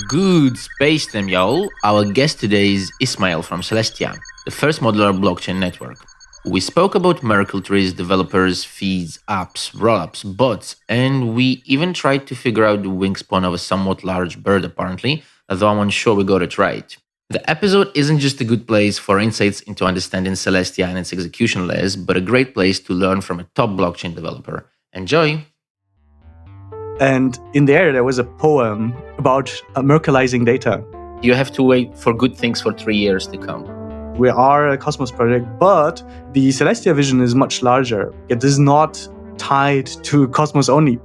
Good space time, y'all. Our guest today is Ismail from Celestia, the first modular blockchain network. We spoke about Merkle trees, developers, feeds, apps, rollups, bots, and we even tried to figure out the wingspan of a somewhat large bird, apparently, although I'm unsure we got it right. The episode isn't just a good place for insights into understanding Celestia and its execution layers, but a great place to learn from a top blockchain developer. Enjoy! And in there was a poem about Merkelizing data. You have to wait for good things for 3 years to come. We are a Cosmos project, but the Celestia vision is much larger. It is not tied to Cosmos only.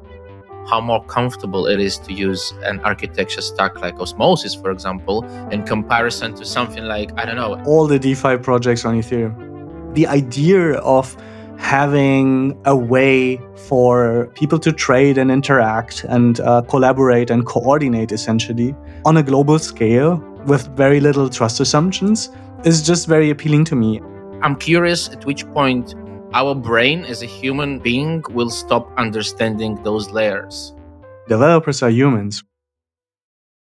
How more comfortable it is to use an architecture stack like Osmosis, for example, in comparison to something like, I don't know, all the DeFi projects on Ethereum. The idea of having a way for people to trade and interact and collaborate and coordinate essentially on a global scale with very little trust assumptions is just very appealing to me. I'm curious at which point our brain as a human being will stop understanding those layers. Developers are humans.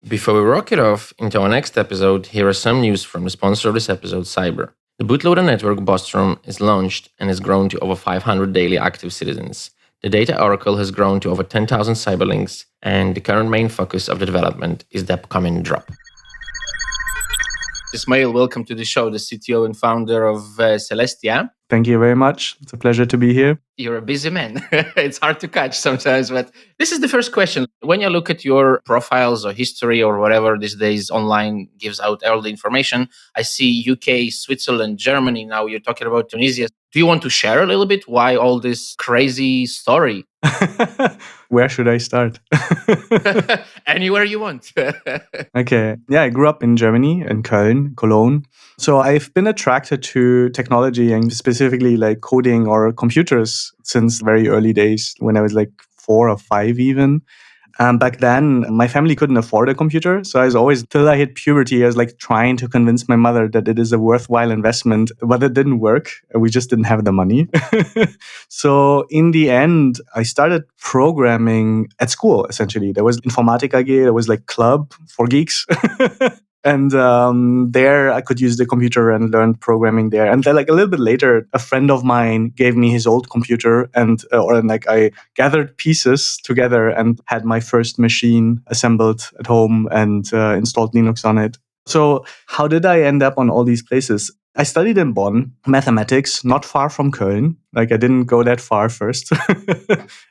Before we rock it off into our next episode, here are some news from the sponsor of this episode, Cyber. The bootloader network Bostrom is launched and has grown to over 500 daily active citizens. The data oracle has grown to over 10,000 cyberlinks, and the current main focus of the development is the upcoming drop. Ismail, welcome to the show, the CTO and founder of Celestia. Thank you very much. It's a pleasure to be here. You're a busy man. It's hard to catch sometimes, but this is the first question. When you look at your profiles or history or whatever these days online gives out all the information, I see UK, Switzerland, Germany. Now you're talking about Tunisia. Do you want to share a little bit why all this crazy story? Where should I start? Anywhere you want. Okay. Yeah, I grew up in Germany, in Cologne. So I've been attracted to technology and specifically like coding or computers since very early days when I was like 4 or 5 even. Back then, my family couldn't afford a computer. So I was always, till I hit puberty, I was like trying to convince my mother that it is a worthwhile investment, but it didn't work. We just didn't have the money. So in the end, I started programming at school, essentially. There was Informatik AG, there was like club for geeks. And there I could use the computer and learn programming there. And then like a little bit later, a friend of mine gave me his old computer and I gathered pieces together and had my first machine assembled at home and installed Linux on it. So how did I end up on all these places? I studied in Bonn, mathematics, not far from Köln. Like I didn't go that far first.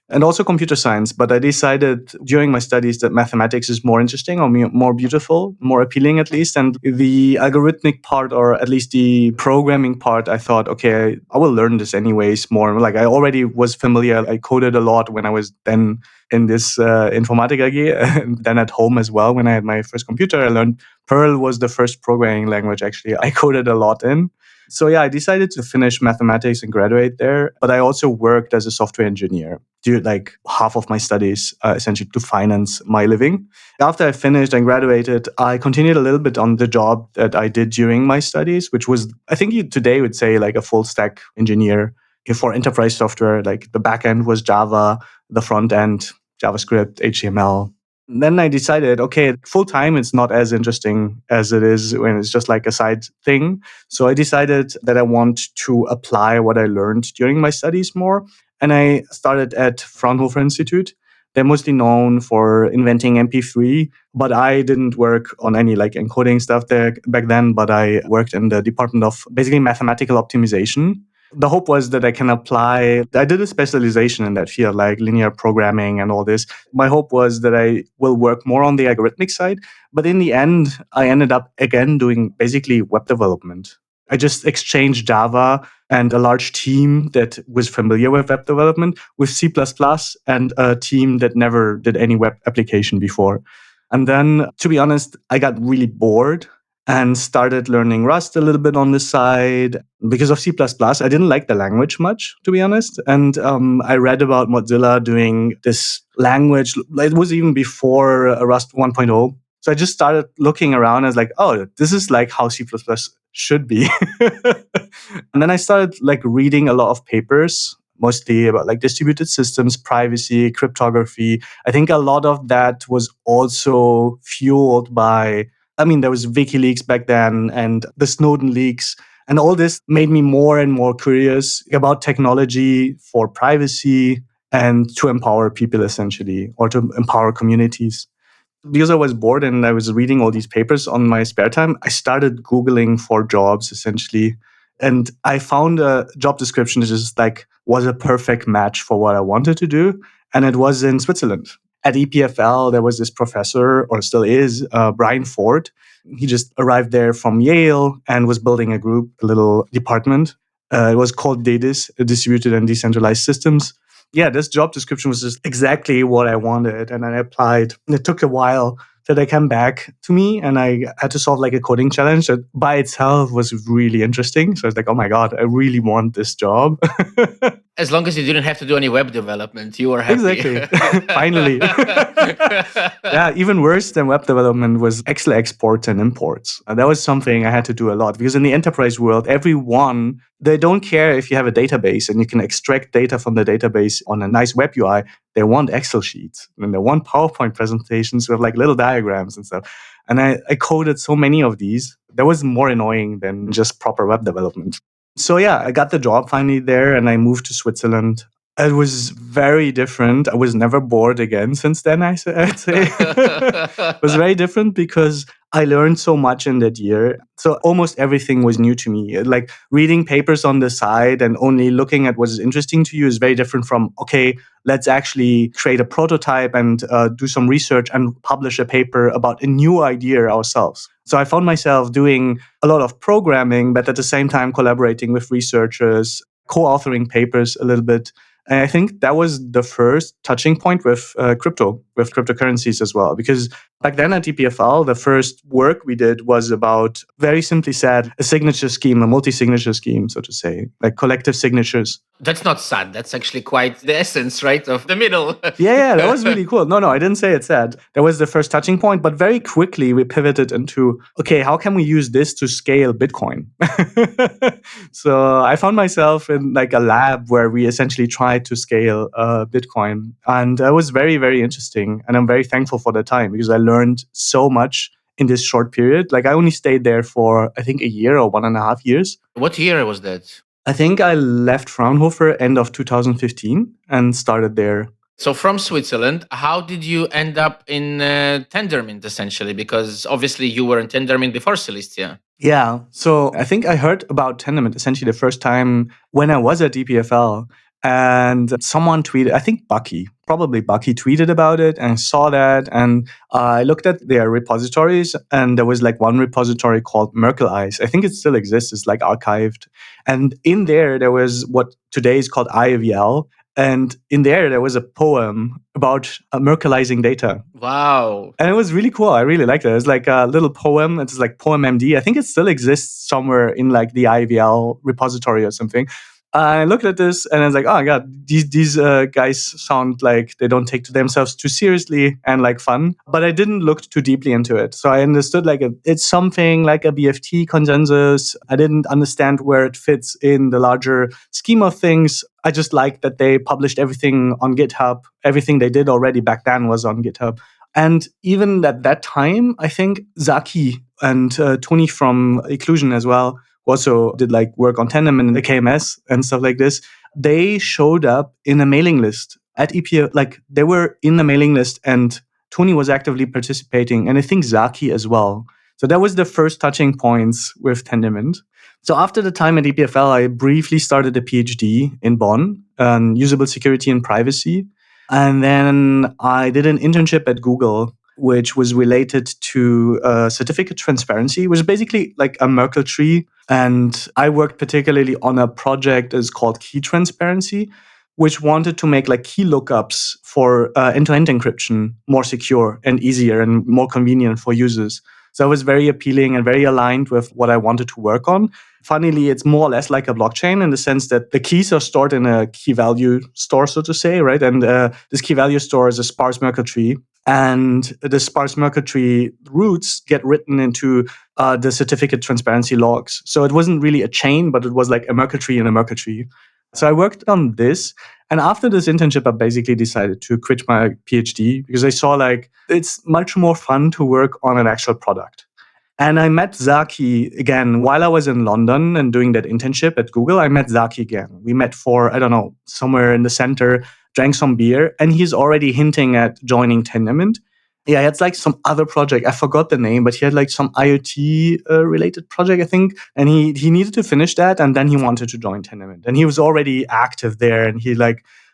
And also computer science. But I decided during my studies that mathematics is more interesting or more beautiful, more appealing at least. And the algorithmic part, or at least the programming part, I thought, okay, I will learn this anyways more. Like I already was familiar. I coded a lot when I was then in this Informatik AG and then at home as well. When I had my first computer, I learned Perl was the first programming language actually I coded a lot in. So yeah, I decided to finish mathematics and graduate there. But I also worked as a software engineer, did like half of my studies essentially to finance my living. After I finished and graduated, I continued a little bit on the job that I did during my studies, which was, I think you today would say like a full stack engineer for enterprise software. Like the back end was Java, the front end, JavaScript, HTML. Then I decided, okay, full time, it's not as interesting as it is when it's just like a side thing. So I decided that I want to apply what I learned during my studies more. And I started at Fraunhofer Institute. They're mostly known for inventing MP3, but I didn't work on any like encoding stuff there back then, but I worked in the department of basically mathematical optimization. The hope was that I can apply, I did a specialization in that field, like linear programming and all this. My hope was that I will work more on the algorithmic side. But in the end, I ended up again doing basically web development. I just exchanged Java and a large team that was familiar with web development with C++ and a team that never did any web application before. And then, to be honest, I got really bored and started learning Rust a little bit on the side because of C++. I didn't like the language much, to be honest. And I read about Mozilla doing this language. It was even before Rust 1.0. So I just started looking around. I was like, oh, this is like how C++ should be. And then I started like reading a lot of papers mostly about like distributed systems, privacy, cryptography. I think a lot of that was also fueled by, I mean, there was WikiLeaks back then and the Snowden leaks. And all this made me more and more curious about technology for privacy and to empower people essentially, or to empower communities. Because I was bored and I was reading all these papers on my spare time, I started Googling for jobs essentially. And I found a job description that just like was a perfect match for what I wanted to do. And it was in Switzerland. At EPFL, there was this professor, or still is, Brian Ford. He just arrived there from Yale and was building a group, a little department. It was called DEDIS, Distributed and Decentralized Systems. Yeah, this job description was just exactly what I wanted. And I applied. It took a while till they came back to me, and I had to solve like a coding challenge that by itself was really interesting. So I was like, oh my God, I really want this job. As long as you didn't have to do any web development, you were happy. Exactly. Finally. Yeah, even worse than web development was Excel exports and imports. And that was something I had to do a lot because in the enterprise world, everyone, they don't care if you have a database and you can extract data from the database on a nice web UI. They want Excel sheets and they want PowerPoint presentations with like little diagrams and stuff. And I coded so many of these. That was more annoying than just proper web development. So yeah, I got the job finally there and I moved to Switzerland. It was very different. I was never bored again since then, I'd say. It was very different because I learned so much in that year. So almost everything was new to me. Like reading papers on the side and only looking at what is interesting to you is very different from, okay, let's actually create a prototype and do some research and publish a paper about a new idea ourselves. So I found myself doing a lot of programming, but at the same time collaborating with researchers, co-authoring papers a little bit. And I think that was the first touching point with crypto, with cryptocurrencies as well. Because back then at EPFL, the first work we did was about, very simply said, a signature scheme, a multi-signature scheme, so to say, like collective signatures. That's not sad. That's actually quite the essence, right, of the middle. Yeah, that was really cool. No, I didn't say it's sad. That was the first touching point. But very quickly, we pivoted into, okay, how can we use this to scale Bitcoin? So I found myself in like a lab where we essentially tried to scale Bitcoin. And that was very, very interesting. And I'm very thankful for the time because I learned so much in this short period. Like I only stayed there for, I think, a year or 1.5 years. What year was that? I think I left Fraunhofer end of 2015 and started there. So from Switzerland, how did you end up in Tendermint essentially? Because obviously you were in Tendermint before Celestia. Yeah. So I think I heard about Tendermint essentially the first time when I was at DPFL. And someone tweeted, I think probably Bucky tweeted about it, and I saw that. And I looked at their repositories, and there was like one repository called Merkle-Eyes. I think it still exists. It's like archived. And in there was what today is called IAVL. And in there was a poem about Merkleizing data. Wow. And it was really cool. I really liked it. It was like a little poem. It's like Poem MD. I think it still exists somewhere in like the IAVL repository or something. I looked at this and I was like, oh my God, these guys sound like they don't take themselves too seriously and like fun. But I didn't look too deeply into it. So I understood like it's something like a BFT consensus. I didn't understand where it fits in the larger scheme of things. I just liked that they published everything on GitHub. Everything they did already back then was on GitHub. And even at that time, I think Zaki and Tony from Occlusion as well also did like work on Tendermint and the KMS and stuff like this. They showed up in a mailing list at EPA. Like they were in the mailing list and Tony was actively participating, and I think Zaki as well. So that was the first touching points with Tendermint. So after the time at EPFL, I briefly started a PhD in Bonn on usable security and privacy. And then I did an internship at Google, which was related to certificate transparency, which is basically like a Merkle tree. And I worked particularly on a project that's called Key Transparency, which wanted to make like key lookups for end-to-end encryption more secure and easier and more convenient for users. So it was very appealing and very aligned with what I wanted to work on. Funnily, it's more or less like a blockchain in the sense that the keys are stored in a key value store, so to say, right? And this key value store is a sparse Merkle tree. And the sparse Merkle tree roots get written into the certificate transparency logs. So it wasn't really a chain, but it was like a Merkle tree in a Merkle tree. So I worked on this. And after this internship, I basically decided to quit my PhD because I saw like it's much more fun to work on an actual product. And I met Zaki again while I was in London and doing that internship at Google. I met Zaki again. We met for, I don't know, somewhere in the center, drank some beer, and he's already hinting at joining Tendermint. Yeah, he had like some other project. I forgot the name, but he had like some IoT related project, I think. And he needed to finish that. And then he wanted to join Tendermint. And he was already active there. And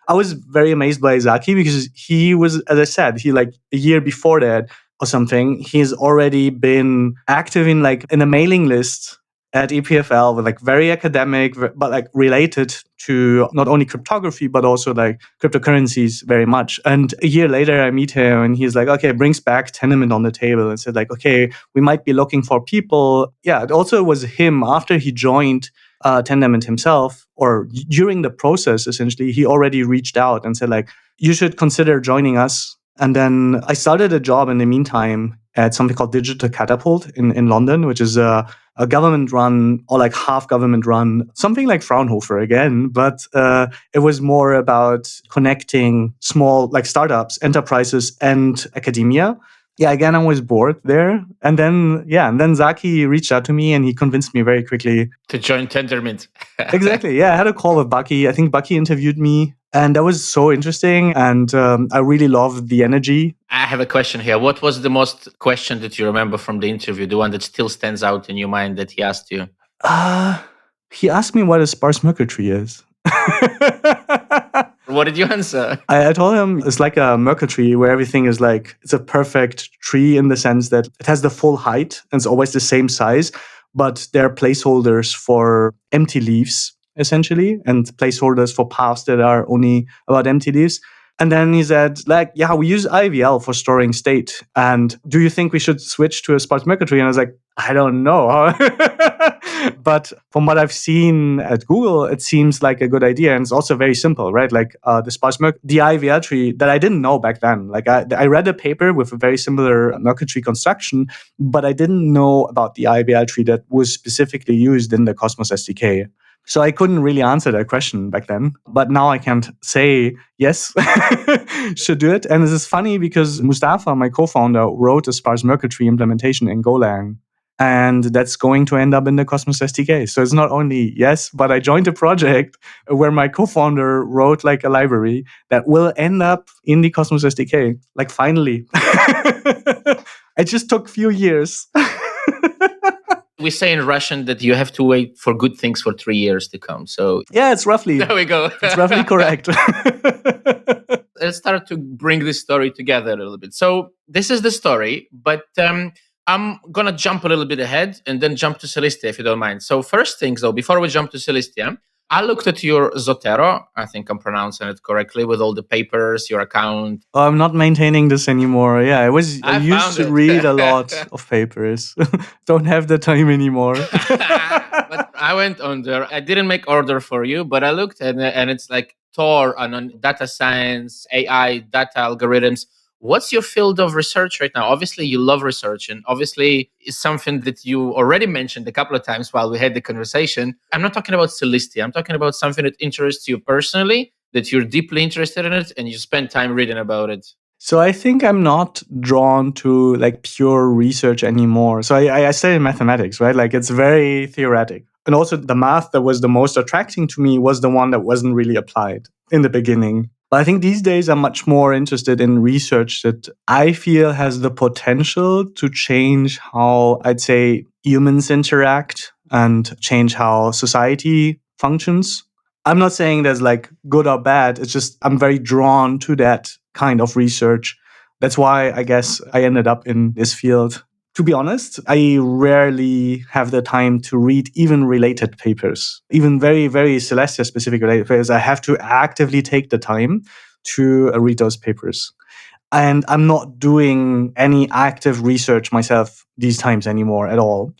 I was very amazed by Zaki because he was, as I said, he like a year before that or something, he's already been active in a mailing list at EPFL with like very academic, but like related to not only cryptography, but also like cryptocurrencies very much. And a year later, I meet him and he's like, okay, brings back Tendermint on the table and said like, okay, we might be looking for people. Yeah, it also was him after he joined Tendermint himself, or during the process, essentially, he already reached out and said like, you should consider joining us. And then I started a job in the meantime at something called Digital Catapult in London, which is a government-run or like half government-run, something like Fraunhofer again, but it was more about connecting small like startups, enterprises, and academia. Yeah, again, I was bored there. And then Zaki reached out to me and he convinced me very quickly to join Tendermint. Exactly. Yeah, I had a call with Bucky. I think Bucky interviewed me and that was so interesting. And I really loved the energy. I have a question here. What was the most question that you remember from the interview? The one that still stands out in your mind that he asked you? He asked me what a sparse Merkle tree is. What did you answer? I told him it's like a Merkle tree where everything is like, it's a perfect tree in the sense that it has the full height and it's always the same size, but there are placeholders for empty leaves, essentially, and placeholders for paths that are only about empty leaves. And then he said, like, yeah, we use IVL for storing state. And do you think we should switch to a sparse Merkle tree? And I was like, I don't know. But from what I've seen at Google, it seems like a good idea. And it's also very simple, right? Like the IVL tree that I didn't know back then. Like I read a paper with a very similar Merkle tree construction, but I didn't know about the IVL tree that was specifically used in the Cosmos SDK. So I couldn't really answer that question back then. But now I can say, yes, should do it. And this is funny because Mustafa, my co-founder, wrote a sparse Merkle tree implementation in Golang. And that's going to end up in the Cosmos SDK. So it's not only yes, but I joined a project where my co-founder wrote like a library that will end up in the Cosmos SDK. Like finally. It just took a few years. We say in Russian that you have to wait for good things for 3 years to come. So yeah, it's roughly. There we go. It's roughly correct. Let's start to bring this story together a little bit. So this is the story, but I'm going to jump a little bit ahead and then jump to Celestia, if you don't mind. So first things, though, before we jump to Celestia, I looked at your Zotero. I think I'm pronouncing it correctly with all the papers, your account. Oh, I'm not maintaining this anymore. Yeah, I used to read a lot of papers. Don't have the time anymore. But I went on there. I didn't make order for you, but I looked and it's like Tor and on data science, AI, data algorithms. What's your field of research right now? Obviously, you love research, and obviously, it's something that you already mentioned a couple of times while we had the conversation. I'm not talking about Celestia. I'm talking about something that interests you personally, that you're deeply interested in it, and you spend time reading about it. So I think I'm not drawn to like pure research anymore. So I studied mathematics, right? Like it's very theoretic. And also the math that was the most attracting to me was the one that wasn't really applied in the beginning. But I think these days I'm much more interested in research that I feel has the potential to change how I'd say humans interact and change how society functions. I'm not saying there's like good or bad. It's just I'm very drawn to that kind of research. That's why I guess I ended up in this field. To be honest, I rarely have the time to read even related papers, even very, very Celestia specific related papers. I have to actively take the time to read those papers. And I'm not doing any active research myself these times anymore at all.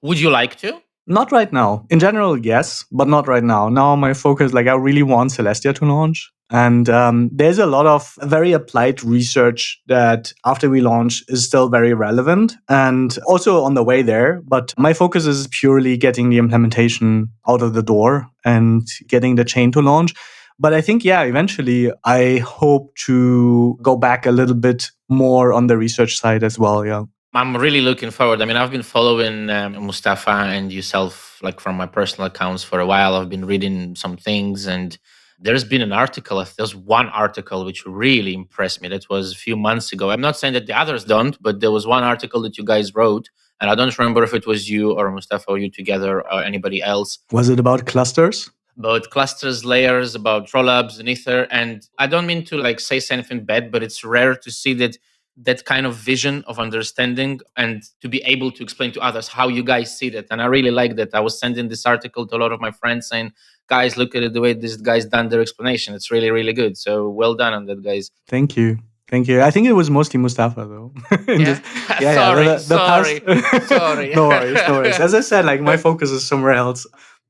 Would you like to? Not right now. In general, yes, but not right now. Now my focus, like I really want Celestia to launch. And there's a lot of very applied research that after we launch is still very relevant and also on the way there. But my focus is purely getting the implementation out of the door and getting the chain to launch. But I think, yeah, eventually I hope to go back a little bit more on the research side as well. Yeah. I'm really looking forward. I mean, I've been following Mustafa and yourself, like from my personal accounts for a while. I've been reading some things, and there's been an article. There's one article which really impressed me. That was a few months ago. I'm not saying that the others don't, but there was one article that you guys wrote, and I don't remember if it was you or Mustafa or you together or anybody else. Was it about clusters? About clusters, layers, about rollups and ether. And I don't mean to like say anything bad, but it's rare to see that kind of vision of understanding and to be able to explain to others how you guys see that. And I really like that. I was sending this article to a lot of my friends saying, guys, look at it the way this guy's done their explanation. It's really, really good. So well done on that, guys. Thank you. Thank you. I think it was mostly Mustafa though. Yeah. Sorry. Sorry. No worries, no worries. As I said, like my focus is somewhere else.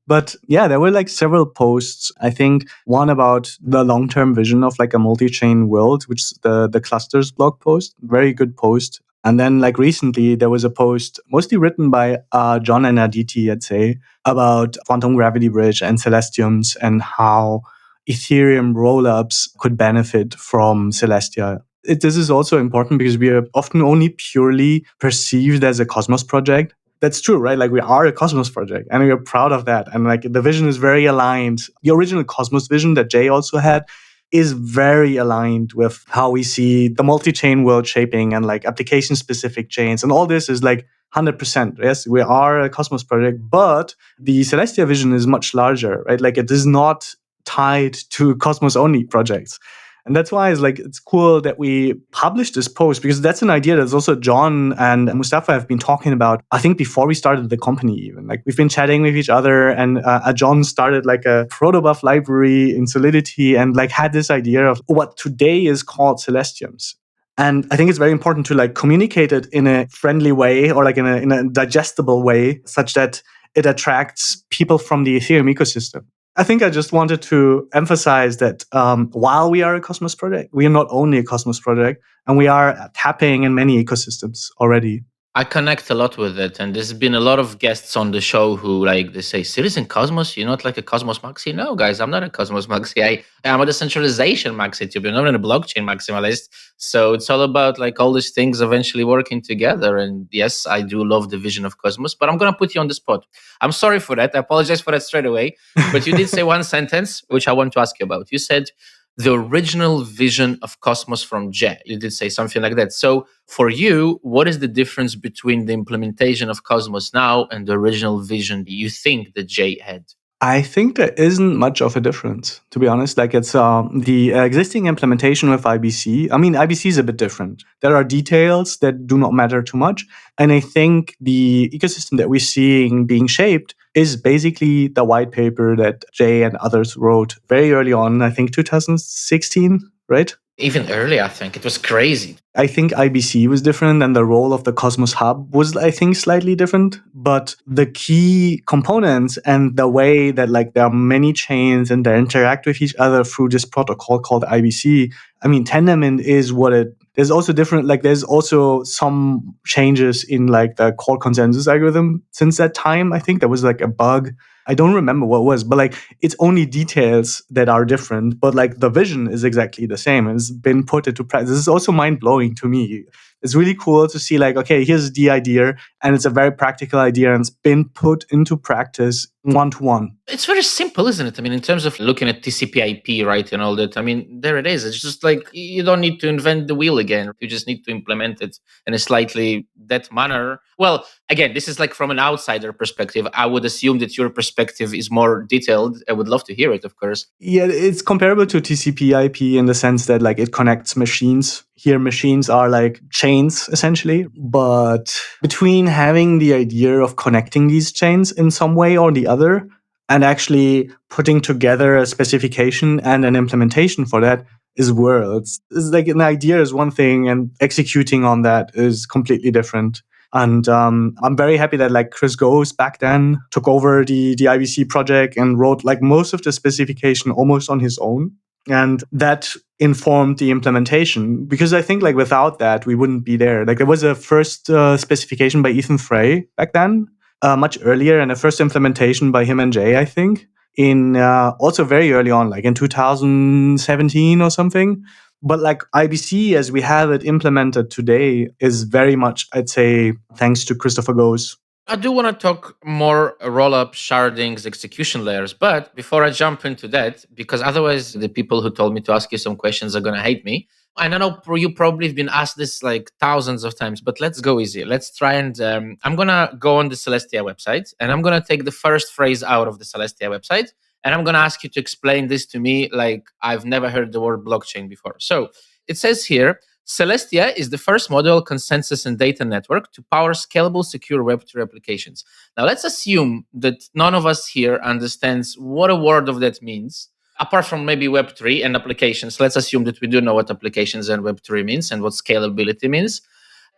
But yeah, there were like several posts. I think one about the long-term vision of like a multi-chain world, which is the clusters blog post. Very good post. And then like recently there was a post mostly written by John and Aditi, I'd say, about quantum gravity bridge and celestiums and how Ethereum rollups could benefit from Celestia. This is also important because we are often only purely perceived as a Cosmos project. That's true, right? Like we are a Cosmos project and we are proud of that. And like the vision is very aligned. The original Cosmos vision that Jay also had is very aligned with how we see the multi-chain world shaping and like application specific chains. And all this is like 100%. Yes, we are a Cosmos project, but the Celestia vision is much larger, right? Like it is not tied to Cosmos only projects. And that's why it's cool that we published this post because that's an idea that's also John and Mustafa have been talking about, I think before we started the company even. Like we've been chatting with each other and John started like a protobuf library in Solidity and like had this idea of what today is called Celestiums. And I think it's very important to like communicate it in a friendly way or like in a digestible way such that it attracts people from the Ethereum ecosystem. I think I just wanted to emphasize that while we are a Cosmos project, we are not only a Cosmos project, and we are tapping in many ecosystems already. I connect a lot with it, and there's been a lot of guests on the show who like they say, "Citizen Cosmos, you're not like a Cosmos maxi." No, guys, I'm not a Cosmos maxi. I'm a decentralization maxi. To be not a blockchain maximalist. So it's all about like all these things eventually working together. And yes, I do love the vision of Cosmos, but I'm gonna put you on the spot. I'm sorry for that. I apologize for that straight away. But you did say one sentence which I want to ask you about. You said the original vision of Cosmos from Jay. You did say something like that. So for you, what is the difference between the implementation of Cosmos now and the original vision you think that Jay had? I think there isn't much of a difference, to be honest. Like it's the existing implementation with IBC. I mean, IBC is a bit different. There are details that do not matter too much. And I think the ecosystem that we're seeing being shaped is basically the white paper that Jay and others wrote very early on, I think 2016, right? Even earlier, I think. It was crazy. I think IBC was different and the role of the Cosmos Hub was, I think, slightly different. But the key components and the way that like there are many chains and they interact with each other through this protocol called IBC. I mean, Tendermint is what it there's also different, like there's also some changes in like the core consensus algorithm since that time. I think there was like a bug. I don't remember what it was, but like it's only details that are different, but like the vision is exactly the same. And it's been put into practice. This is also mind blowing to me. It's really cool to see like, okay, here's the idea and it's a very practical idea and it's been put into practice one-to-one. It's very simple, isn't it? I mean, in terms of looking at TCP/IP, right, and all that. I mean, there it is. It's just like you don't need to invent the wheel again. You just need to implement it in a slightly that manner. Well, again, this is like from an outsider perspective. I would assume that your perspective is more detailed. I would love to hear it, of course. Yeah, it's comparable to TCP/IP in the sense that like it connects machines. Here, machines are like chains essentially, but between having the idea of connecting these chains in some way or the other and actually putting together a specification and an implementation for that is worlds. It's like an idea is one thing and executing on that is completely different. And I'm very happy that like Chris Goes back then took over the IBC project and wrote like most of the specification almost on his own. And that informed the implementation, because I think like without that, we wouldn't be there. Like there was a first specification by Ethan Frey back then, much earlier, and a first implementation by him and Jay, I think, in also very early on, like in 2017 or something. But like IBC as we have it implemented today is very much, I'd say, thanks to Christopher Goes. I do want to talk more roll-up, shardings, execution layers. But before I jump into that, because otherwise the people who told me to ask you some questions are going to hate me. And I know you probably have been asked this like thousands of times, but let's go easy. Let's try and I'm going to go on the Celestia website and I'm going to take the first phrase out of the Celestia website. And I'm going to ask you to explain this to me like I've never heard the word blockchain before. So it says here, Celestia is the first model, consensus, and data network to power scalable, secure Web3 applications. Now, let's assume that none of us here understands what a word of that means, apart from maybe Web3 and applications. Let's assume that we do know what applications and Web3 means and what scalability means.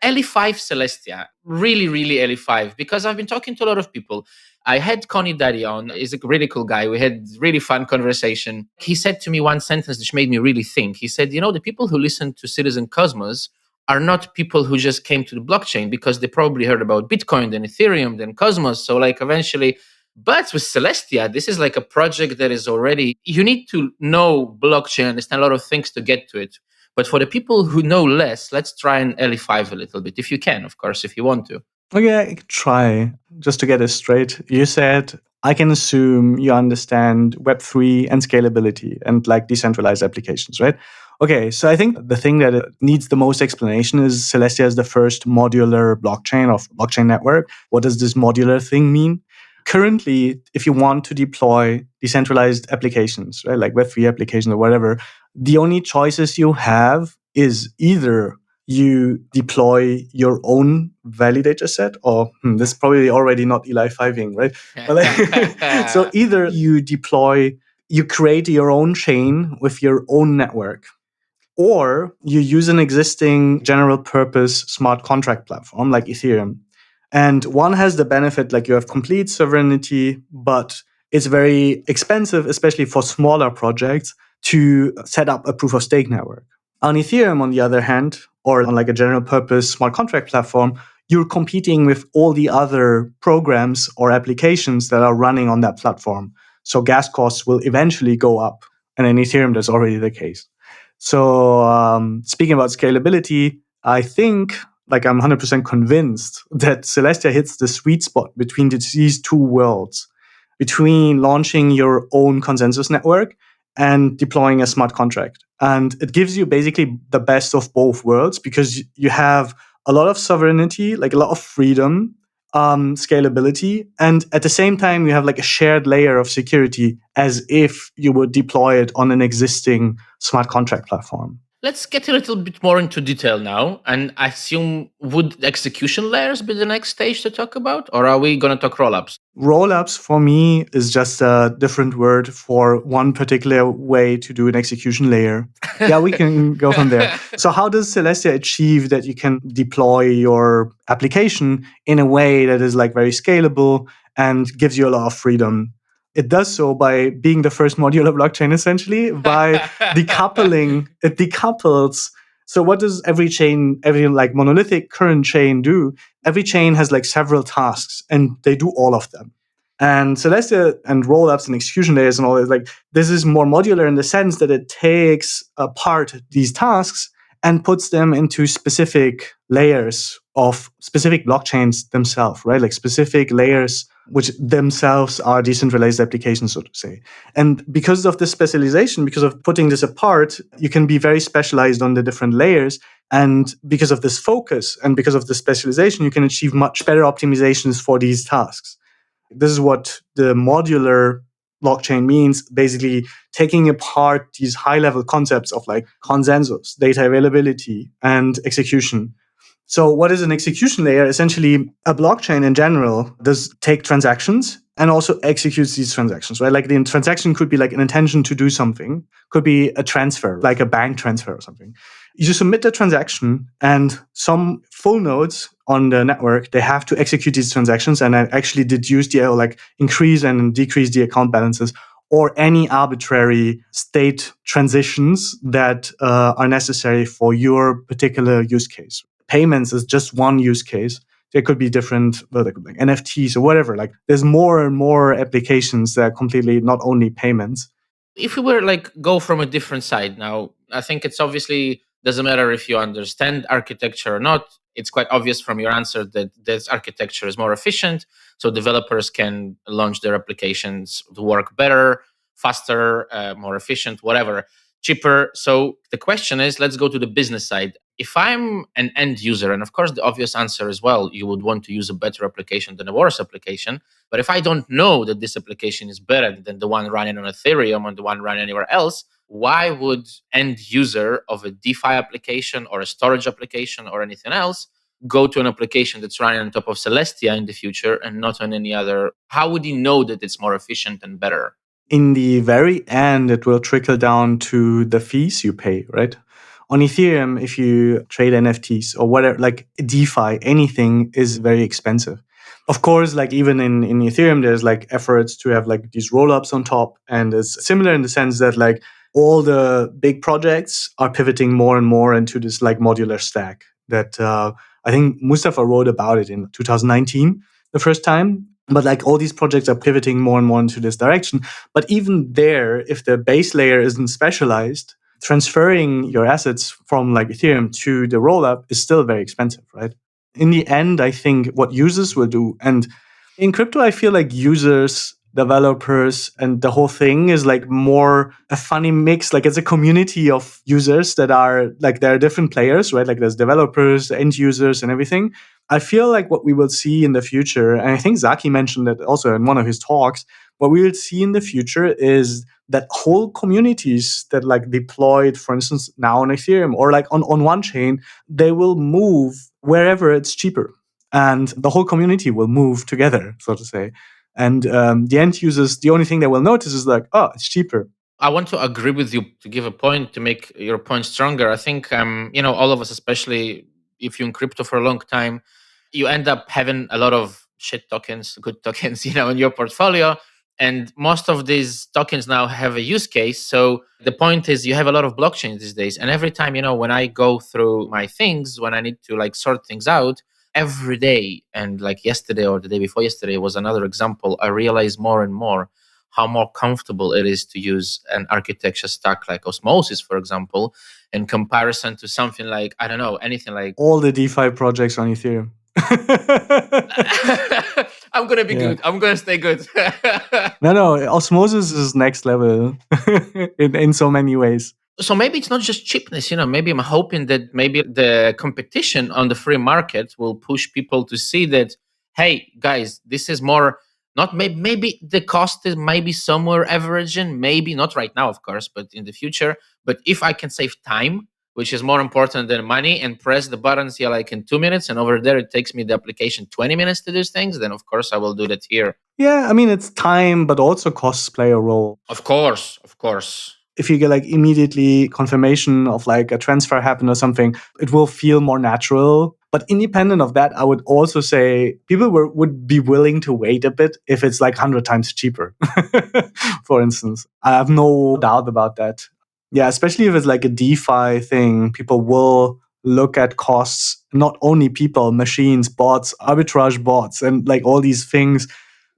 LE5 Celestia, really, really LE5, because I've been talking to a lot of people. I had Connie Daddy on. He's a really cool guy. We had really fun conversation. He said to me one sentence which made me really think. He said, the people who listen to Citizen Cosmos are not people who just came to the blockchain because they probably heard about Bitcoin, then Ethereum, then Cosmos. So like eventually, but with Celestia, this is like a project that is already, you need to know blockchain, understand a lot of things to get to it. But for the people who know less, let's try and LE5 a little bit, if you can, of course, if you want to. Okay, I could try. Just to get it straight, you said, I can assume you understand Web3 and scalability and like decentralized applications, right? Okay, so I think the thing that needs the most explanation is Celestia is the first modular blockchain or blockchain network. What does this modular thing mean? Currently, if you want to deploy decentralized applications, right, like Web3 applications or whatever, the only choices you have is either you deploy your own validator set, or this is probably already not Eli 5ing, right? But like, so either you create your own chain with your own network, or you use an existing general purpose smart contract platform like Ethereum. And one has the benefit, like you have complete sovereignty, but it's very expensive, especially for smaller projects, to set up a proof of stake network. On Ethereum, on the other hand, or on like a general purpose smart contract platform, you're competing with all the other programs or applications that are running on that platform. So gas costs will eventually go up. And in Ethereum, that's already the case. So speaking about scalability, I think, like I'm 100% convinced that Celestia hits the sweet spot between these two worlds, between launching your own consensus network and deploying a smart contract. And it gives you basically the best of both worlds, because you have a lot of sovereignty, like a lot of freedom, scalability, and at the same time you have like a shared layer of security as if you would deploy it on an existing smart contract platform. Let's get a little bit more into detail now. And I assume, would execution layers be the next stage to talk about? Or are we going to talk rollups? Rollups for me is just a different word for one particular way to do an execution layer. Yeah, we can go from there. So how does Celestia achieve that you can deploy your application in a way that is like very scalable and gives you a lot of freedom? It does so by being the first modular blockchain, essentially, by decoupling. It decouples. So what does every like monolithic current chain do? Every chain has like several tasks, and they do all of them. And Celestia and rollups and execution layers and all that, like this is more modular in the sense that it takes apart these tasks and puts them into specific layers of specific blockchains themselves, right? Like specific layers which themselves are decentralized applications, so to say. And because of this specialization, because of putting this apart, you can be very specialized on the different layers. And because of this focus and because of the specialization, you can achieve much better optimizations for these tasks. This is what the modular blockchain means, basically taking apart these high-level concepts of like consensus, data availability, and execution. So what is an execution layer? Essentially, a blockchain in general does take transactions and also executes these transactions, right? Like the transaction could be like an intention to do something, could be a transfer, like a bank transfer or something. You submit the transaction, and some full nodes on the network, they have to execute these transactions and actually deduce the, like increase and decrease the account balances or any arbitrary state transitions that are necessary for your particular use case. Payments is just one use case. There could be different, well, there could be like NFTs or whatever. Like there's more and more applications that are completely not only payments. If we were like go from a different side now, I think it's obviously doesn't matter if you understand architecture or not. It's quite obvious from your answer that this architecture is more efficient, so developers can launch their applications to work better, faster, more efficient, whatever, cheaper. So the question is, let's go to the business side. If I'm an end user, and of course the obvious answer as well, you would want to use a better application than a worse application. But if I don't know that this application is better than the one running on Ethereum or the one running anywhere else, why would end user of a DeFi application or a storage application or anything else go to an application that's running on top of Celestia in the future and not on any other? How would he know that it's more efficient and better? In the very end, it will trickle down to the fees you pay, right? On Ethereum, if you trade NFTs or whatever, like DeFi, anything is very expensive. Of course, like even in Ethereum, there's like efforts to have like these rollups on top. And it's similar in the sense that like all the big projects are pivoting more and more into this like modular stack that I think Mustafa wrote about it in 2019, the first time. But like all these projects are pivoting more and more into this direction. But even there, if the base layer isn't specialized, transferring your assets from like Ethereum to the rollup is still very expensive, right? In the end, I think what users will do, and in crypto, I feel like users, developers, and the whole thing is like more a funny mix. Like it's a community of users that are like, there are different players, right? Like there's developers, end users, and everything. I feel like what we will see in the future, and I think Zaki mentioned it also in one of his talks, what we will see in the future is that whole communities that like deployed, for instance, now on Ethereum or like on one chain, they will move wherever it's cheaper. And the whole community will move together, so to say. And the end users, the only thing they will notice is like, oh, it's cheaper. I want to agree with you to give a point to make your point stronger. I think all of us, especially if you're in crypto for a long time, you end up having a lot of shit tokens, good tokens, in your portfolio. And most of these tokens now have a use case. So the point is you have a lot of blockchains these days. And every time, when I go through my things, when I need to like sort things out, every day, and like yesterday or the day before yesterday was another example, I realize more and more how more comfortable it is to use an architecture stack like Osmosis, for example, in comparison to something like, I don't know, anything like all the DeFi projects on Ethereum. I'm going to be good. I'm going to stay good. No, Osmosis is next level in so many ways. So maybe it's not just cheapness, maybe I'm hoping that maybe the competition on the free market will push people to see that, hey, guys, this is more, not maybe the cost is maybe somewhere averaging, maybe not right now, of course, but in the future. But if I can save time, which is more important than money, and press the buttons here like in 2 minutes, and over there it takes me the application 20 minutes to do things, then of course I will do that here. Yeah, I mean, it's time, but also costs play a role. Of course. If you get like immediately confirmation of like a transfer happen or something, it will feel more natural. But independent of that, I would also say people would be willing to wait a bit if it's like 100 times cheaper, for instance. I have no doubt about that. Yeah, especially if it's like a DeFi thing, people will look at costs, not only people, machines, bots, arbitrage bots, and like all these things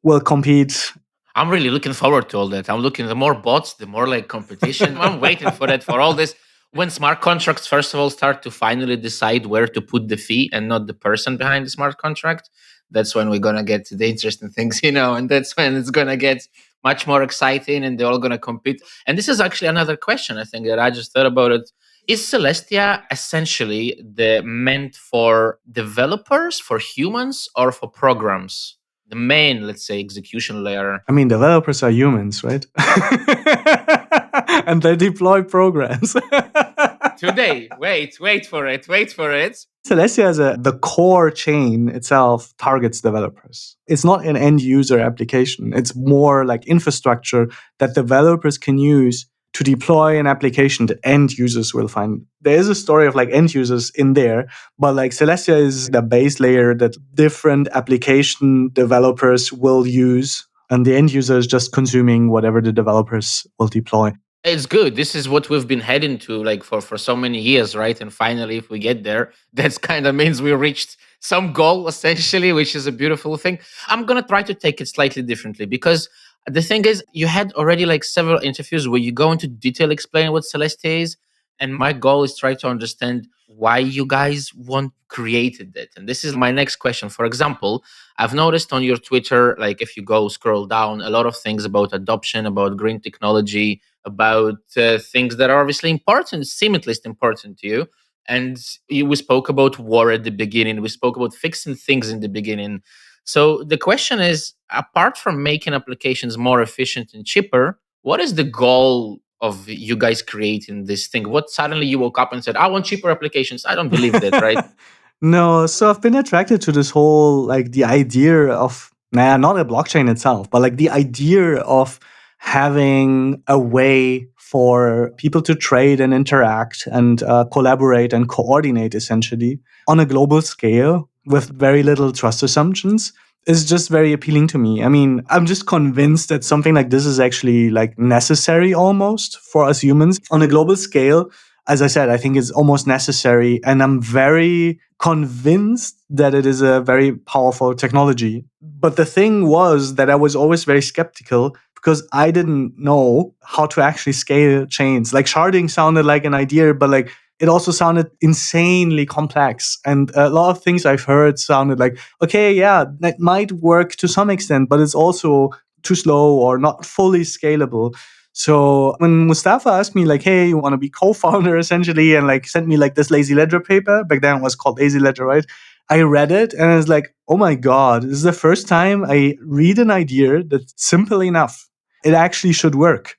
will compete. I'm really looking forward to all that. I'm looking, the more bots, the more like competition. I'm waiting for that, for all this. When smart contracts, first of all, start to finally decide where to put the fee and not the person behind the smart contract, that's when we're going to get to the interesting things, and that's when it's going to get much more exciting and they're all going to compete. And this is actually another question, I think, that I just thought about it. Is Celestia essentially meant for developers, for humans, or for programs? The main, let's say, execution layer. I mean, developers are humans, right? And they deploy programs. Today, wait for it. Celestia as the core chain itself targets developers. It's not an end user application. It's more like infrastructure that developers can use to deploy an application that end users will find. There is a story of like end users in there, but like Celestia is the base layer that different application developers will use. and the end user is just consuming whatever the developers will deploy. It's good. This is what we've been heading to like for so many years, right? And finally, if we get there, that's kind of means we reached some goal essentially, which is a beautiful thing. I'm gonna try to take it slightly differently because the thing is, you had already like several interviews where you go into detail explaining what Celestia is, and my goal is try to understand why you guys want created it. And this is my next question. For example, I've noticed on your Twitter, like if you go scroll down, a lot of things about adoption, about green technology, about things that are obviously important, seem at least important to you. And we spoke about war at the beginning. We spoke about fixing things in the beginning. So the question is, apart from making applications more efficient and cheaper, what is the goal of you guys creating this thing? What suddenly you woke up and said, I want cheaper applications? I don't believe that, right? No, so I've been attracted to this whole like the idea of not a blockchain itself, but like the idea of having a way for people to trade and interact and collaborate and coordinate essentially on a global scale with very little trust assumptions is just very appealing to me. I mean, I'm just convinced that something like this is actually like necessary almost for us humans on a global scale. As I said, I think it's almost necessary. And I'm very convinced that it is a very powerful technology. But the thing was that I was always very skeptical because I didn't know how to actually scale chains. Like sharding sounded like an idea, but like it also sounded insanely complex. And a lot of things I've heard sounded like, okay, yeah, that might work to some extent, but it's also too slow or not fully scalable. So when Mustafa asked me like, hey, you want to be co-founder essentially, and like sent me like this lazy ledger paper, back then it was called lazy ledger, right? I read it and I was like, oh my God, this is the first time I read an idea that's simple enough. It actually should work.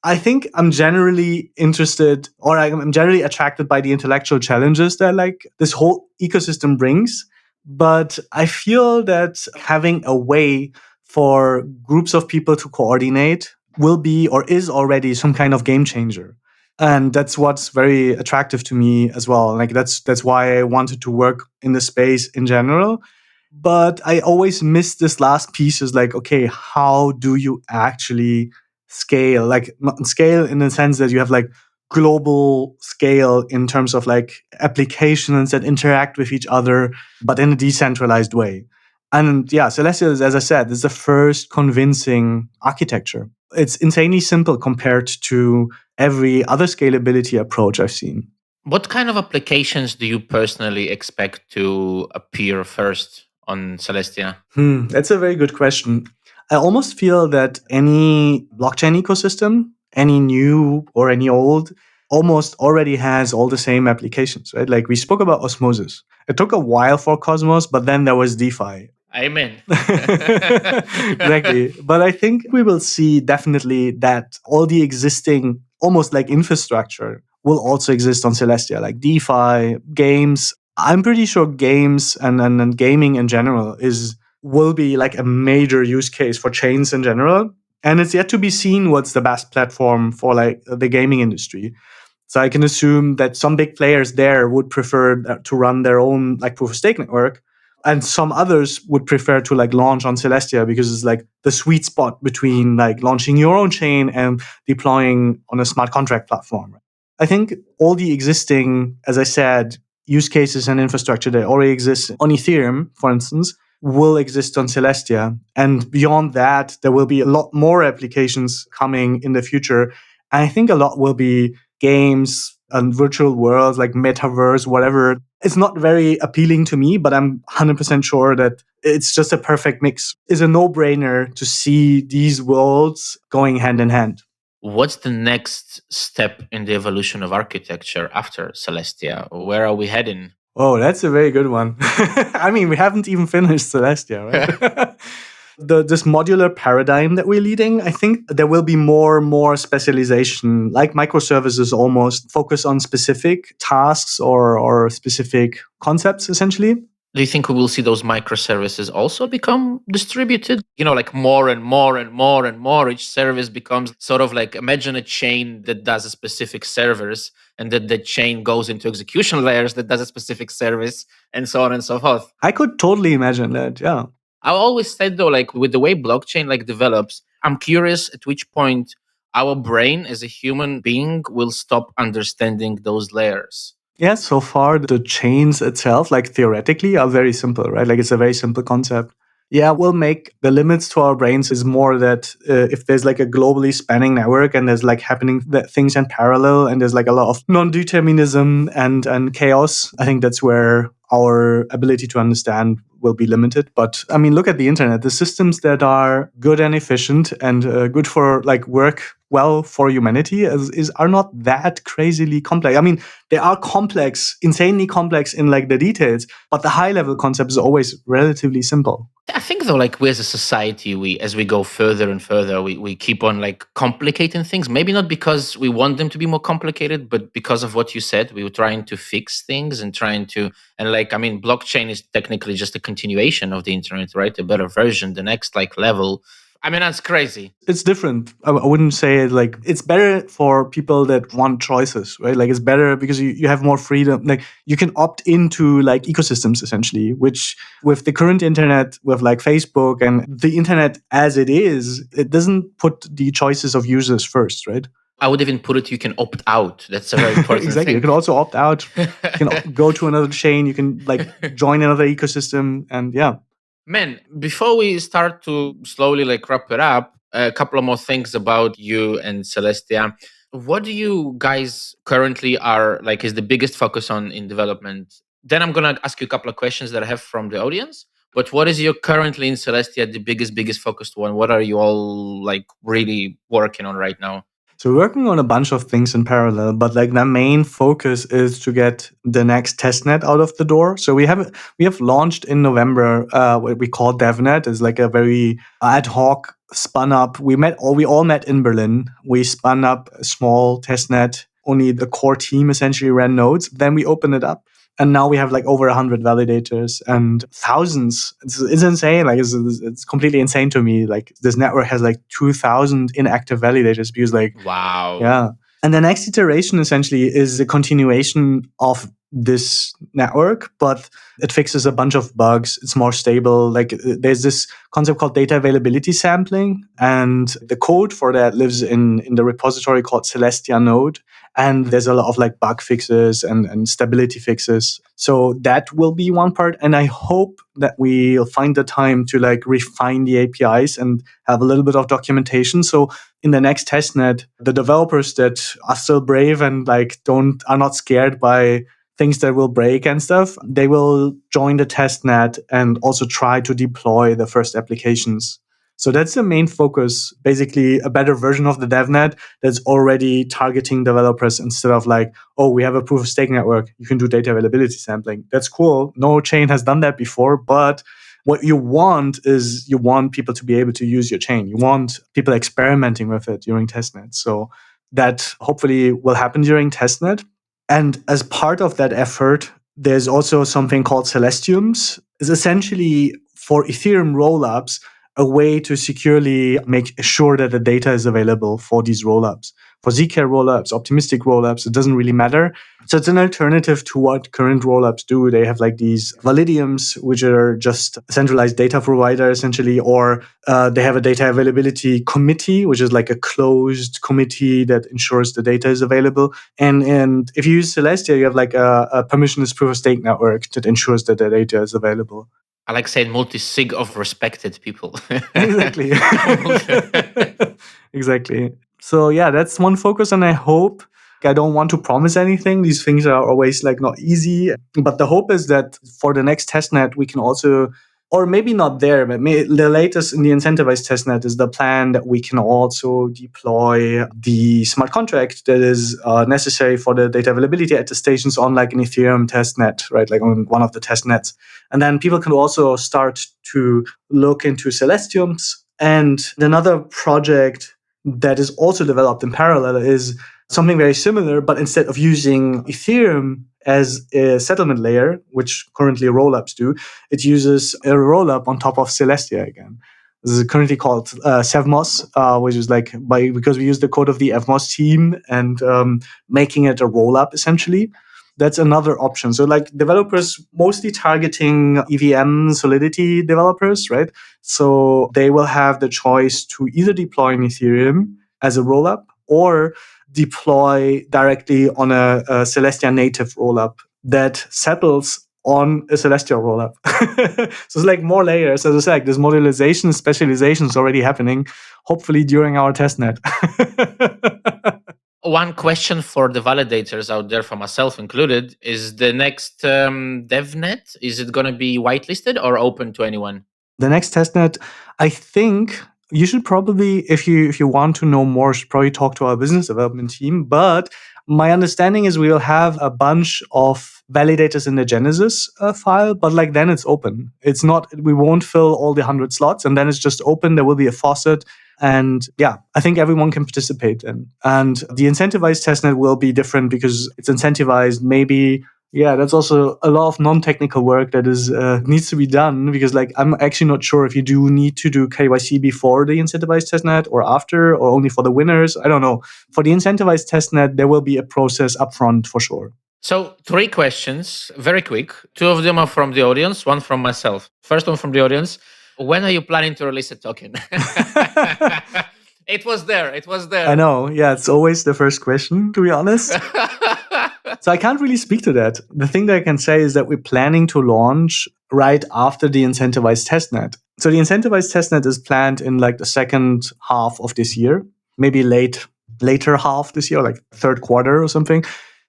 I think I'm generally interested, or I'm generally attracted by the intellectual challenges that like this whole ecosystem brings. But I feel that having a way for groups of people to coordinate will be or is already some kind of game changer. And that's what's very attractive to me as well. Like that's why I wanted to work in the space in general. But I always miss this last piece is like, okay, how do you actually scale? Like not scale in the sense that you have like global scale in terms of like applications that interact with each other, but in a decentralized way. And yeah, Celestia, as I said, is the first convincing architecture. It's insanely simple compared to every other scalability approach I've seen. What kind of applications do you personally expect to appear first on Celestia? That's a very good question. I almost feel that any blockchain ecosystem, any new or any old, almost already has all the same applications, right? Like we spoke about osmosis. It took a while for Cosmos, but then there was DeFi. Amen. Exactly. But I think we will see definitely that all the existing, almost like infrastructure, will also exist on Celestia, like DeFi, games. I'm pretty sure games and gaming in general will be like a major use case for chains in general. And it's yet to be seen what's the best platform for like the gaming industry. So I can assume that some big players there would prefer to run their own like proof of stake network, and some others would prefer to like launch on Celestia because it's like the sweet spot between like launching your own chain and deploying on a smart contract platform. I think all the existing, as I said, use cases and infrastructure that already exists on Ethereum, for instance, will exist on Celestia. And beyond that, there will be a lot more applications coming in the future. And I think a lot will be games and virtual worlds like metaverse, whatever. It's not very appealing to me, but I'm 100% sure that it's just a perfect mix. It's a no-brainer to see these worlds going hand in hand. What's the next step in the evolution of architecture after Celestia? Where are we heading? Oh, that's a very good one. I mean, we haven't even finished Celestia, right? This modular paradigm that we're leading, I think there will be more specialization, like microservices almost focus on specific tasks or specific concepts, essentially. Do you think we will see those microservices also become distributed? Like more and more and more and more, each service becomes sort of like imagine a chain that does a specific servers, and that the chain goes into execution layers that does a specific service, and so on and so forth. I could totally imagine that, yeah. I always said though, like with the way blockchain like develops, I'm curious at which point our brain as a human being will stop understanding those layers. Yeah, so far the chains itself, like theoretically, are very simple, right? Like it's a very simple concept. Yeah, we'll make the limits to our brains is more that if there's like a globally spanning network and there's like happening things in parallel and there's like a lot of non-determinism and chaos, I think that's where our ability to understand will be limited. But I mean, look at the internet. The systems that are good and efficient and good for like work well for humanity are not that crazily complex. I mean, they are complex, insanely complex in like the details, but the high level concept is always relatively simple. I think though, like we as a society, we as we go further and further, we keep on like complicating things. Maybe not because we want them to be more complicated, but because of what you said, we were trying to fix things and trying to and like I mean, blockchain is technically just a continuation of the internet, right? A better version, the next like level. I mean, that's crazy. It's different. I wouldn't say it like it's better for people that want choices, right? Like it's better because you have more freedom. Like you can opt into like ecosystems essentially, which with the current internet, with like Facebook and the internet as it is, it doesn't put the choices of users first, right? I would even put it, you can opt out. That's a very important Exactly. You thing. can also opt out. You can go to another chain. You can like join another ecosystem, and yeah. Man, before we start to slowly like wrap it up, a couple of more things about you and Celestia. What do you guys currently are like is the biggest focus on in development? Then I'm gonna ask you a couple of questions that I have from the audience. But what is your currently in Celestia the biggest focused one? What are you all like really working on right now? So we're working on a bunch of things in parallel, but like the main focus is to get the next testnet out of the door. So we have launched in November what we call DevNet. Is like a very ad hoc spun up. We all met in Berlin. We spun up a small testnet. Only the core team essentially ran nodes. Then we opened it up. And now we have like over 100 validators and thousands. It's insane. Like it's completely insane to me. Like this network has like 2,000 inactive validators because like Wow. yeah. And the next iteration essentially is a continuation of this network, but it fixes a bunch of bugs. It's more stable. Like there's this concept called data availability sampling, and the code for that lives in the repository called Celestia Node. And there's a lot of like bug fixes and stability fixes. So that will be one part. And I hope that we'll find the time to like refine the APIs and have a little bit of documentation. So in the next testnet, the developers that are still brave and like are not scared by things that will break and stuff, they will join the testnet and also try to deploy the first applications. So that's the main focus, basically a better version of the DevNet that's already targeting developers instead of like, oh, we have a proof of stake network. You can do data availability sampling. That's cool. No chain has done that before, but what you want is you want people to be able to use your chain. You want people experimenting with it during testnet. So that hopefully will happen during testnet. And as part of that effort, there's also something called Celestiums. It's essentially for Ethereum rollups, a way to securely make sure that the data is available for these rollups. For Zk rollups, optimistic rollups, it doesn't really matter. So it's an alternative to what current rollups do. They have like these validiums, which are just a centralized data provider essentially, or they have a data availability committee, which is like a closed committee that ensures the data is available. And if you use Celestia, you have like a permissionless proof of stake network that ensures that the data is available. I like saying multi-sig of respected people. Exactly. Exactly. So yeah, that's one focus, and I hope. I don't want to promise anything. These things are always like not easy, but the hope is that for the next testnet we can also, or maybe not there, but the latest in the incentivized testnet is the plan that we can also deploy the smart contract that is necessary for the data availability attestations on like an Ethereum testnet, right? Like on one of the testnets. And then people can also start to look into Celestiums. And another project that is also developed in parallel is something very similar, but instead of using Ethereum as a settlement layer, which currently rollups do, it uses a rollup on top of Celestia again. This is currently called Sevmos, which is like because we use the code of the Evmos team and making it a rollup essentially. that's another option. So like developers mostly targeting EVM Solidity developers, right? So they will have the choice to either deploy in Ethereum as a rollup or deploy directly on a Celestia native rollup that settles on a Celestia rollup. So it's like more layers. As I said, this modularization, specialization is already happening, hopefully during our testnet. One question for the validators out there, for myself included, is the next DevNet, is it going to be whitelisted or open to anyone? The next testnet, I think you should probably, if you want to know more, should probably talk to our business development team. But my understanding is we will have a bunch of validators in the Genesis file, but like then it's open. It's not, we won't fill all the 100 slots, and then it's just open. There will be a faucet. And yeah, I think everyone can participate in. And the incentivized testnet will be different because it's incentivized. Maybe, yeah, that's also a lot of non-technical work that is needs to be done, because like I'm actually not sure if you do need to do KYC before the incentivized testnet or after, or only for the winners. I don't know. For the incentivized testnet, there will be a process upfront for sure. So 3 questions, very quick. 2 of them are from the audience, 1 from myself. First one from the audience: when are you planning to release a token? It was there. I know. Yeah, it's always the first question, to be honest. So I can't really speak to that. The thing that I can say is that we're planning to launch right after the incentivized testnet. So the incentivized testnet is planned in like the second half of this year, maybe later half this year, like third quarter or something.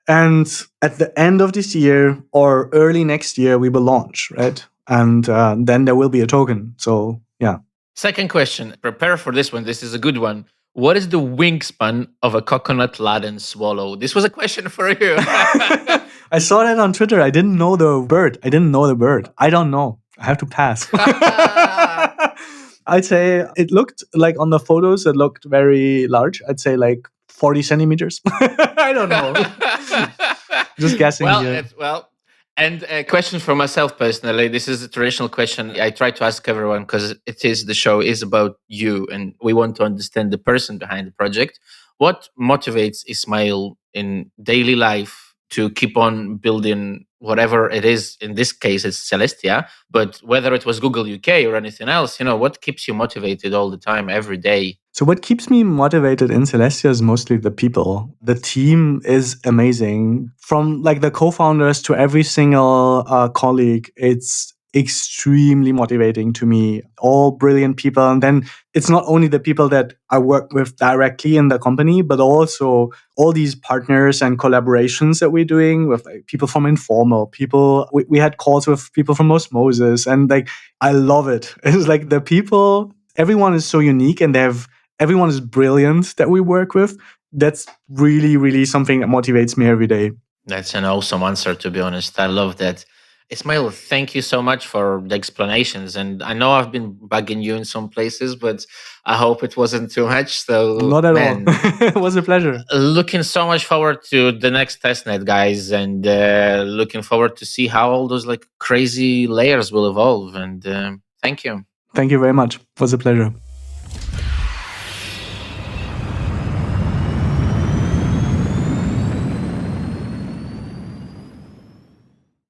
And at the end of this year or early next year, we will launch, right? And then there will be a token. So yeah. Second question, prepare for this one. This is a good one. What is the wingspan of a coconut-laden swallow? This was a question for you. I saw that on Twitter. I didn't know the bird. I don't know. I have to pass. I'd say it looked like on the photos, it looked very large. I'd say like 40 centimeters. I don't know. Just guessing here. And a question for myself personally. This is a traditional question I try to ask everyone, because the show is about you and we want to understand the person behind the project. What motivates Ismail in daily life to keep on building whatever it is? In this case, it's Celestia, but whether it was Google UK or anything else, what keeps you motivated all the time, every day? So what keeps me motivated in Celestia is mostly the people. The team is amazing. From like the co-founders to every single colleague, it's extremely motivating to me. All brilliant people. And then it's not only the people that I work with directly in the company, but also all these partners and collaborations that we're doing with like people from Informal, people. We had calls with people from Osmosis, and like I love it. It's like the people. Everyone is so unique, and everyone is brilliant that we work with. That's really, really something that motivates me every day. That's an awesome answer, to be honest. I love that. Ismail, thank you so much for the explanations. And I know I've been bugging you in some places, but I hope it wasn't too much. So, not at all. It was a pleasure. Looking so much forward to the next testnet, guys, and looking forward to see how all those like crazy layers will evolve. And thank you. Thank you very much. It was a pleasure.